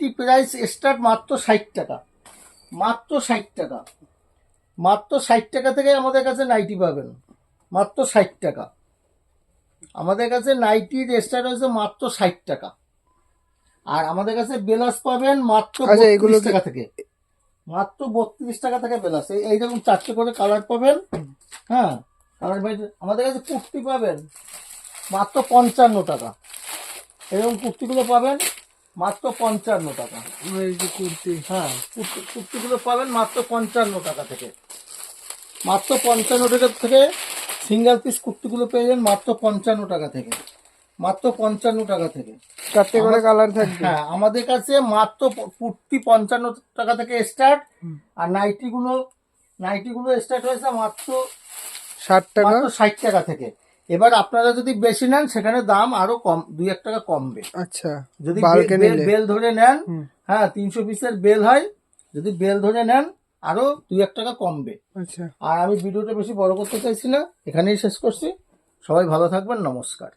Nightie price start মাত্র 60 টাকা, মাত্র 60 টাকা, মাত্র 60 টাকা থেকে আমাদের কাছে নাইটি পাবেন, মাত্র 60 টাকা। আমাদের কাছে নাইটির স্টার্ট হয়েছে মাত্র 60 টাকা। আর আমাদের কাছে বেলাস পাবেন মাত্র 32 টাকা থেকে, মাত্র 32 টাকা থেকে বেলাস। এইরকম 4টে করে কালার পাবেন। হ্যাঁ, কালার আমাদের কাছে কুর্তি পাবেন মাত্র 55 টাকা। এরকম কুর্তিগুলো পাবেন মাত্র 55 টাকা। এই যে কুর্তি, হ্যাঁ, কুর্তিগুলো পাবেন মাত্র 55 টাকা থেকে, মাত্র 55 টাকা থেকে। সিঙ্গেল পিস কুর্তিগুলো পেয়ে যাবেন মাত্র 55 টাকা থেকে, মাত্র 55 টাকা থেকে। 4টে করে কালার থাকবে। হ্যাঁ, আমাদের কাছে মাত্র কুর্তি 55 টাকা থেকে স্টার্ট। আর নাইটিগুলো স্টার্ট হয়েছে মাত্র 60 টাকা, মাত্র 60 টাকা থেকে। এবার আপনারা যদি বেশি নেন সেখানে দাম আরো কম, 2-1 টাকা কমবে। আচ্ছা, যদি বাল্কে নিলে বেল ধরে নেন, হ্যাঁ 300 পিসের বেল হয়, যদি বেল ধরে নেন আরো 2-1 টাকা কমবে। আচ্ছা। আর আমি ভিডিওটা বেশি বড় করতে চাইছি না, এখানেই শেষ করছি। সবাই ভালো থাকবেন, নমস্কার।